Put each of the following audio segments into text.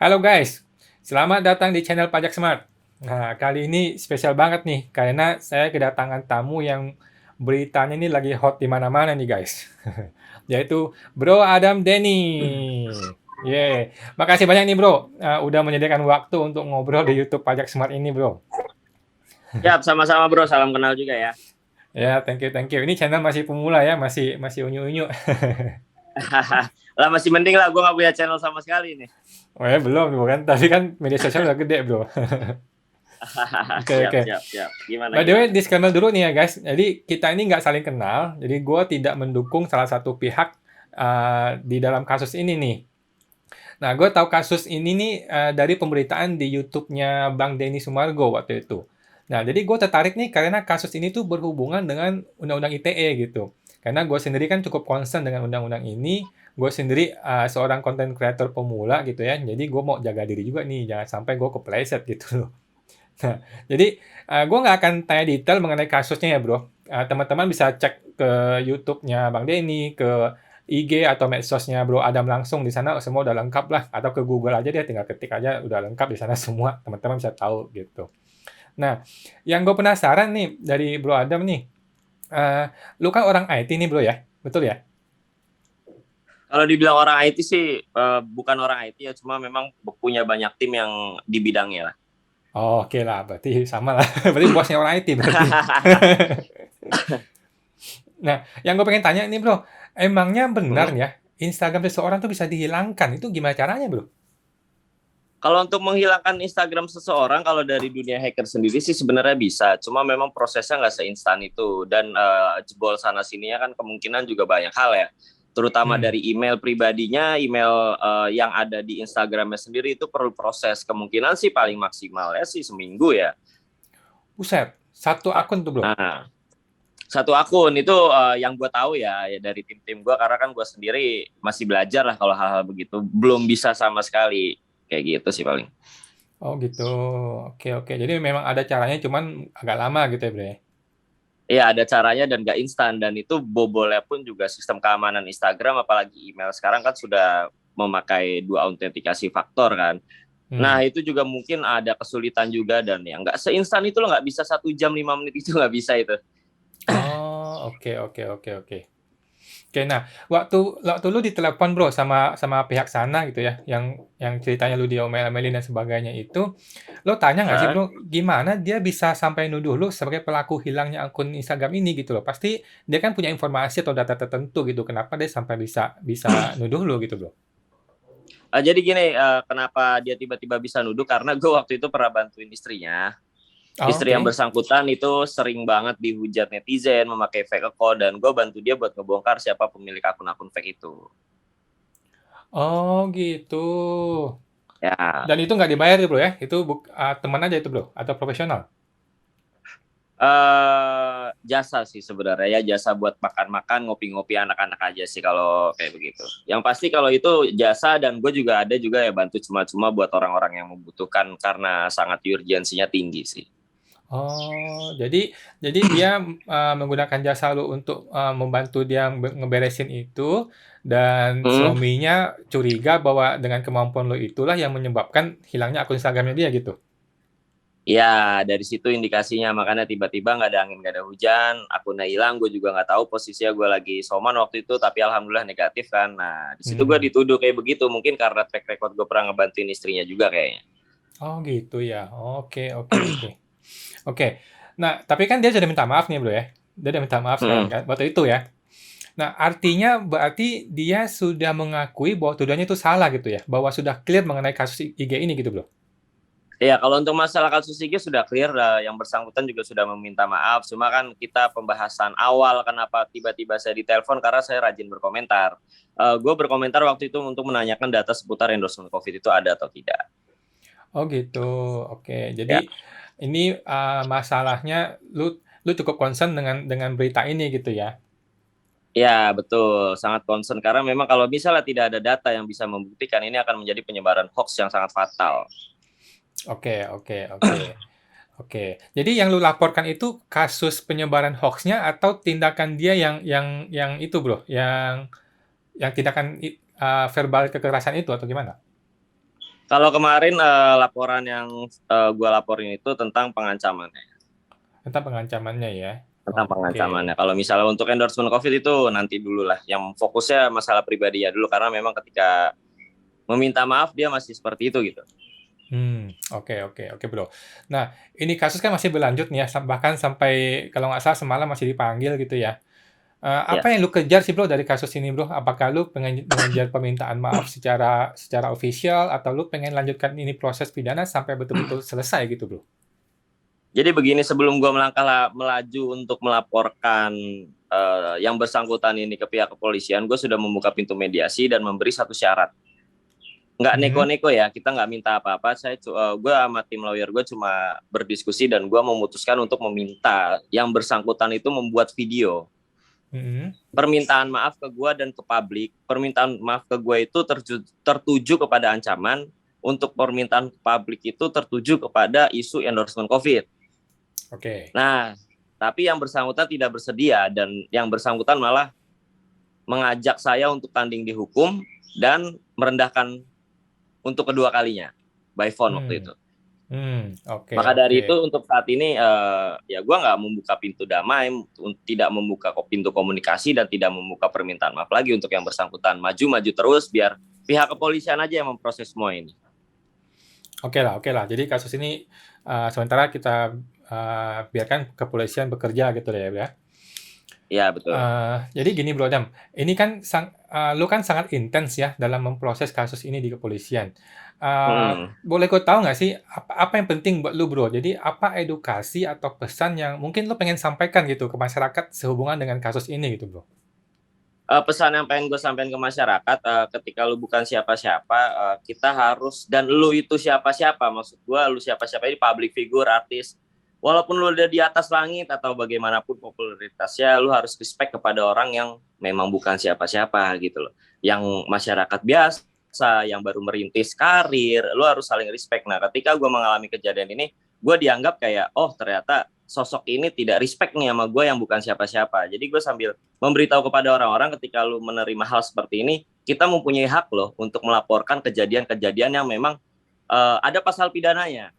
Halo guys, selamat datang di channel Pajak Smart. Nah, kali ini spesial banget nih, karena saya kedatangan tamu yang beritanya ini lagi hot di mana-mana nih guys. Yaitu Bro Adam Denny. Makasih banyak nih bro, udah menyediakan waktu untuk ngobrol di YouTube Pajak Smart ini bro. Ya, sama-sama bro. Salam kenal juga ya. Ya, thank you, thank you. Ini channel masih pemula ya, masih masih unyu-unyu. Lah masih mending lah. Gue nggak punya channel sama sekali nih. Oh ya belum, bukan? Tapi kan media sosial udah gede bro. Oke, Siap, oke. siap, siap. Gimana, By the way, gimana? disclaimer dulu nih ya guys. Jadi kita ini nggak saling kenal. Jadi gue tidak mendukung salah satu pihak di dalam kasus ini nih. Nah, gue tahu kasus ini nih dari pemberitaan di YouTube-nya Bang Denny Sumargo waktu itu. Nah, jadi gue tertarik nih karena kasus ini tuh berhubungan dengan Undang-Undang ITE gitu. Karena gue sendiri kan cukup concern dengan undang-undang ini. Gue sendiri seorang content creator pemula gitu ya. Jadi gue mau jaga diri juga nih. Jangan sampai gue kepleset gitu loh. Nah, jadi gue nggak akan tanya detail mengenai kasusnya ya bro. Teman-teman bisa cek ke YouTube-nya Bang Denny, ke IG atau medsosnya Bro Adam langsung di sana semua udah lengkap lah. Atau ke Google aja dia tinggal ketik aja udah lengkap di sana semua. Teman-teman bisa tahu gitu. Nah, yang gue penasaran nih dari Bro Adam nih, eh, lu kan orang IT nih bro ya, betul ya? Kalau dibilang orang IT sih, bukan orang IT ya. Cuma memang punya banyak tim yang di bidangnya lah. Oh, oke lah, berarti sama lah. Berarti bosnya orang IT berarti. Nah, yang gue pengen tanya nih bro, emangnya benar Hmm. ya Instagram seseorang tuh bisa dihilangkan? Itu gimana caranya bro? Kalau untuk menghilangkan Instagram seseorang, kalau dari dunia hacker sendiri sih sebenarnya bisa. Cuma memang prosesnya nggak seinstan itu. Dan jebol sana sininya kan kemungkinan juga banyak hal ya. Terutama Hmm, dari email pribadinya, email yang ada di Instagramnya sendiri itu perlu proses. Kemungkinan sih paling maksimal ya sih seminggu ya. buset, satu akun tuh bro. Nah, satu akun itu yang gue tahu ya dari tim-tim gue, karena kan gue sendiri masih belajar lah kalau hal-hal begitu. Belum bisa sama sekali. Kayak gitu sih paling. Oh gitu, oke oke. Jadi memang ada caranya, cuman agak lama gitu ya bro ya? Iya, ada caranya dan nggak instan, dan itu bobolnya pun juga sistem keamanan Instagram apalagi email sekarang kan sudah memakai dua autentikasi faktor kan. Nah Hmm. itu juga mungkin ada kesulitan juga, dan ya nggak seinstan itu, lo nggak bisa 1 jam 5 menit itu nggak bisa itu. Oh, oke oke oke oke. Oke, nah waktu waktu lu ditelepon bro sama sama pihak sana gitu ya, yang ceritanya lu diomel-omelin dan sebagainya itu, lo tanya nggak sih Hah? bro, gimana dia bisa sampai nuduh lu sebagai pelaku hilangnya akun Instagram ini gitu loh? Pasti dia kan punya informasi atau data tertentu gitu, kenapa dia sampai bisa bisa nuduh lu gitu bro? Jadi gini, kenapa dia tiba-tiba bisa nuduh, karena gue waktu itu pernah bantuin istrinya. Oh, Istri yang oke. bersangkutan itu sering banget dihujat netizen memakai fake account, dan gue bantu dia buat ngebongkar siapa pemilik akun-akun fake itu. Oh gitu. Ya, Dan itu nggak dibayar tuh bro ya? Itu teman aja itu bro? Atau profesional? jasa sih sebenarnya ya, jasa buat makan-makan, ngopi-ngopi anak-anak aja sih kalau kayak begitu. Yang pasti kalau itu jasa, dan gue juga ada juga ya bantu cuma-cuma buat orang-orang yang membutuhkan karena sangat urgensinya tinggi sih. Oh, jadi dia menggunakan jasa lu untuk membantu dia ngeberesin itu dan Hmm. suaminya curiga bahwa dengan kemampuan lo itulah yang menyebabkan hilangnya akun Instagramnya dia gitu. Ya, dari situ indikasinya, makanya tiba-tiba nggak ada angin nggak ada hujan, akunnya hilang, gue juga nggak tahu posisinya, gue lagi soman waktu itu, tapi alhamdulillah negatif kan. Nah, di situ gue Hmm. dituduh kayak begitu, mungkin karena track record gue pernah ngebantuin istrinya juga kayaknya. Oh gitu ya. Oke oke oke. Oke. Nah, tapi kan dia sudah minta maaf nih, Bro ya. Dia udah minta maaf sekarang Hmm. kan, waktu itu ya. Nah, artinya berarti dia sudah mengakui bahwa tuduhannya itu salah gitu ya, bahwa sudah clear mengenai kasus IG ini gitu, Bro? Ya, kalau untuk masalah kasus IG sudah clear, yang bersangkutan juga sudah meminta maaf. Cuma kan kita pembahasan awal kenapa tiba-tiba saya ditelepon, karena saya rajin berkomentar. Gue berkomentar waktu itu untuk menanyakan data seputar endorsement COVID itu ada atau tidak. Oh gitu, oke. Jadi Ya, ini masalahnya lu cukup concern dengan berita ini gitu ya? ya betul, sangat concern karena memang kalau misalnya tidak ada data yang bisa membuktikan, ini akan menjadi penyebaran hoax yang sangat fatal. Oke oke oke oke. Jadi yang lu laporkan itu kasus penyebaran hoax-nya atau tindakan dia yang itu Bro, yang tindakan verbal kekerasan itu atau gimana? Kalau kemarin laporan yang gue laporin itu tentang pengancamannya. Tentang pengancamannya ya. Tentang Oke. pengancamannya. Kalau misalnya untuk endorsement COVID itu nanti dulu lah. Yang fokusnya masalah pribadi ya dulu karena memang ketika meminta maaf dia masih seperti itu gitu. Oke, oke, oke, Bro. Nah, ini kasus kan masih berlanjut nih ya, bahkan sampai kalau nggak salah semalam masih dipanggil gitu ya. Ya. Apa yang lu kejar sih, Bro, dari kasus ini, Bro? Apakah lu pengen mengejar permintaan maaf secara secara official atau lu pengen lanjutkan ini proses pidana sampai betul-betul selesai gitu, Bro? Jadi begini sebelum gue melaju untuk melaporkan yang bersangkutan ini ke pihak kepolisian, gue sudah membuka pintu mediasi dan memberi satu syarat. Nggak Mhm, neko-neko ya, kita nggak minta apa-apa. Gue sama tim lawyer gue cuma berdiskusi dan gue memutuskan untuk meminta yang bersangkutan itu membuat video mhm, permintaan maaf ke gue dan ke publik. Permintaan maaf ke gue itu tertuju kepada ancaman, untuk permintaan ke publik itu tertuju kepada isu endorsement COVID. oke. Nah, tapi yang bersangkutan tidak bersedia dan yang bersangkutan malah mengajak saya untuk tanding di hukum dan merendahkan untuk kedua kalinya by phone waktu Hmm, itu. oke, Maka dari oke. itu untuk saat ini ya gue nggak membuka pintu damai, tidak membuka pintu komunikasi dan tidak membuka permintaan maaf lagi untuk yang bersangkutan. Maju-maju terus biar pihak kepolisian aja yang memproses semua ini. Oke lah, oke lah. Jadi kasus ini, sementara kita, biarkan kepolisian bekerja gitu ya, Bro, ya? Ya betul. Jadi gini Bro Adam, ini kan lu kan sangat intens ya dalam memproses kasus ini di kepolisian. Hmm. Boleh gue tahu nggak sih apa yang penting buat lu Bro? Jadi apa edukasi atau pesan yang mungkin lu pengen sampaikan gitu ke masyarakat sehubungan dengan kasus ini gitu Bro? Pesan yang pengen gue sampaikan ke masyarakat, ketika lu bukan siapa-siapa, kita harus, dan lu itu siapa-siapa, maksud gue lu siapa-siapa ini public figure, artis, walaupun lu udah di atas langit atau bagaimanapun popularitasnya, lu harus respect kepada orang yang memang bukan siapa-siapa gitu loh, yang masyarakat biasa, yang baru merintis karir, lu harus saling respect. Nah ketika gue mengalami kejadian ini, gue dianggap kayak, oh ternyata sosok ini tidak respect nih sama gue yang bukan siapa-siapa. Jadi gue sambil memberitahu kepada orang-orang ketika lu menerima hal seperti ini, kita mempunyai hak loh untuk melaporkan kejadian-kejadian yang memang ada pasal pidananya.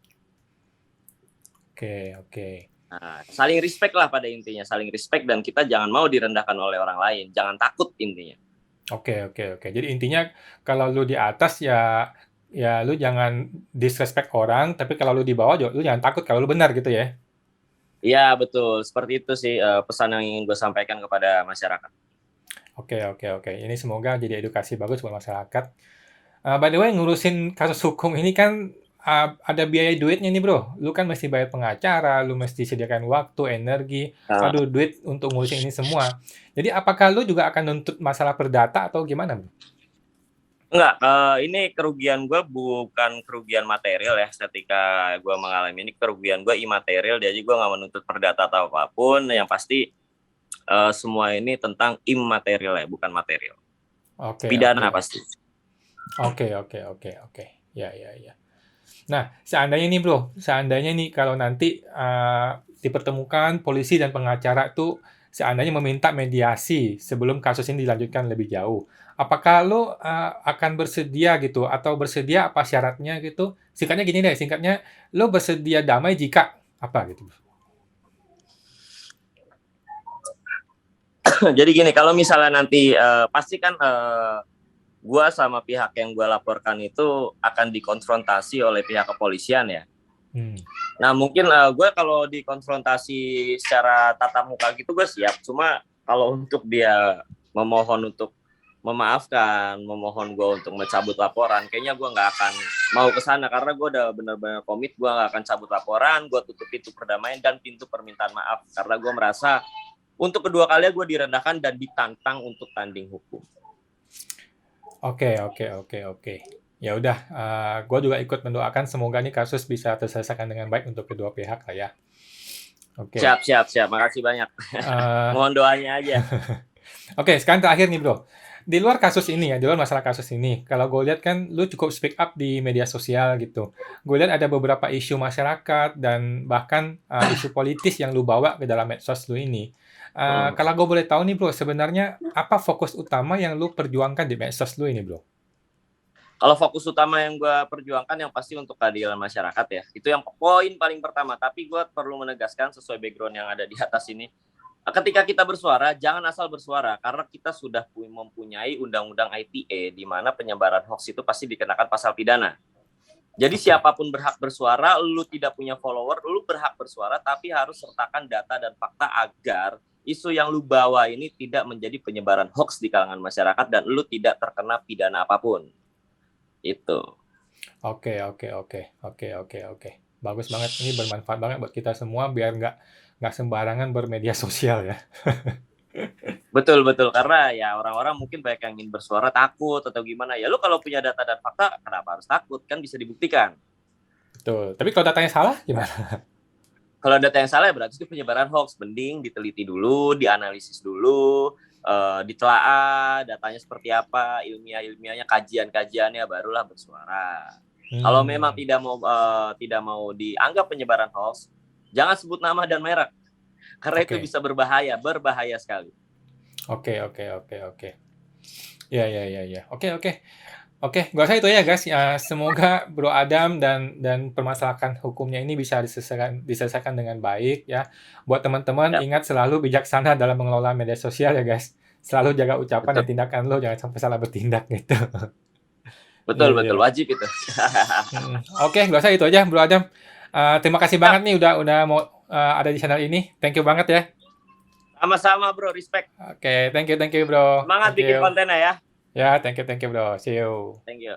Oke, oke. Nah, saling respect lah pada intinya, saling respect dan kita jangan mau direndahkan oleh orang lain, jangan takut intinya. Oke, oke, oke. Jadi intinya kalau lu di atas ya ya lu jangan disrespect orang, tapi kalau lu di bawah lu jangan takut kalau lu benar gitu ya. Iya betul, seperti itu sih pesan yang ingin gue sampaikan kepada masyarakat. Oke, oke, oke. Ini semoga jadi edukasi bagus buat masyarakat. By the way, ngurusin kasus hukum ini kan ada biaya duitnya nih bro. Lu kan mesti bayar pengacara, lu mesti sediakan waktu, energi, Nah, aduh duit untuk ngurusin ini semua. Jadi apakah lu juga akan nuntut masalah perdata atau gimana bro? enggak, ini kerugian gue bukan kerugian material ya. Ketika gue mengalami ini kerugian gue imaterial, jadi gue nggak menuntut perdata atau apapun. Yang pasti semua ini tentang imaterial ya, bukan material. Oke, oke, Pidana pasti. oke, oke, oke, oke. Ya, ya, ya. Nah, seandainya nih bro, seandainya nih kalau nanti dipertemukan polisi dan pengacara tuh seandainya meminta mediasi sebelum kasus ini dilanjutkan lebih jauh, apakah lo akan bersedia gitu atau bersedia apa syaratnya gitu? Singkatnya gini deh, singkatnya lo bersedia damai jika apa gitu? Jadi gini, kalau misalnya nanti pasti kan gue sama pihak yang gue laporkan itu akan dikonfrontasi oleh pihak kepolisian ya. Hmm. Nah mungkin gue kalau dikonfrontasi secara tatap muka gitu gue siap. Cuma kalau untuk dia memohon untuk memaafkan, memohon gue untuk mencabut laporan, kayaknya gue nggak akan mau ke sana karena gue udah benar-benar komit, gue nggak akan cabut laporan, gue tutup pintu perdamaian dan pintu permintaan maaf karena gue merasa untuk kedua kalinya gue direndahkan dan ditantang untuk tanding hukum. Oke, oke, oke, oke. Ya udah, gue juga ikut mendoakan semoga nih kasus bisa terselesaikan dengan baik untuk kedua pihak lah ya. Oke. Siap, siap, siap. Makasih banyak. Eh, Mohon doanya aja. Oke, sekarang terakhir nih bro. Di luar kasus ini ya, di luar masalah kasus ini, kalau gue lihat kan lu cukup speak up di media sosial gitu. Gue lihat ada beberapa isu masyarakat dan bahkan isu politis yang lu bawa ke dalam medsos lu ini. Kalau gue boleh tahu nih bro, sebenarnya apa fokus utama yang lu perjuangkan di medsos lu ini bro? Kalau fokus utama yang gue perjuangkan yang pasti untuk keadilan masyarakat ya. Itu yang poin paling pertama. Tapi gue perlu menegaskan sesuai background yang ada di atas ini. Ketika kita bersuara, jangan asal bersuara. Karena kita sudah mempunyai undang-undang ITE di mana penyebaran hoax itu pasti dikenakan pasal pidana. Jadi siapapun berhak bersuara, lu tidak punya follower, lu berhak bersuara, tapi harus sertakan data dan fakta agar isu yang lu bawa ini tidak menjadi penyebaran hoax di kalangan masyarakat dan lu tidak terkena pidana apapun. Itu. Oke. Bagus banget. Ini bermanfaat banget buat kita semua biar nggak sembarangan bermedia sosial ya. Betul, karena ya orang-orang mungkin banyak yang ingin bersuara takut atau gimana. Ya lu kalau punya data dan fakta, kenapa harus takut? Kan bisa dibuktikan. Betul. Tapi kalau datanya salah gimana? Kalau data yang salah ya berarti itu penyebaran hoax. Mending diteliti dulu, dianalisis dulu, ditelaah datanya seperti apa, ilmiahnya, kajiannya barulah bersuara. Kalau memang tidak mau dianggap penyebaran hoax, jangan sebut nama dan merek. Karena itu bisa berbahaya sekali. Oke. Ya. Oke, gua rasa itu ya guys. Semoga Bro Adam dan permasalahan hukumnya ini bisa diselesaikan dengan baik ya. Buat teman-teman ingat selalu bijaksana dalam mengelola media sosial ya guys. Selalu jaga ucapan dan tindakan lo, jangan sampai salah bertindak gitu. Betul, wajib itu. Oke, gua rasa itu aja Bro Adam. Terima kasih banget nih udah mau ada di channel ini. Thank you banget ya. Sama-sama bro, respect. Oke, thank you bro. Semangat bikin kontennya ya. Ya, thank you bro. See you. Thank you.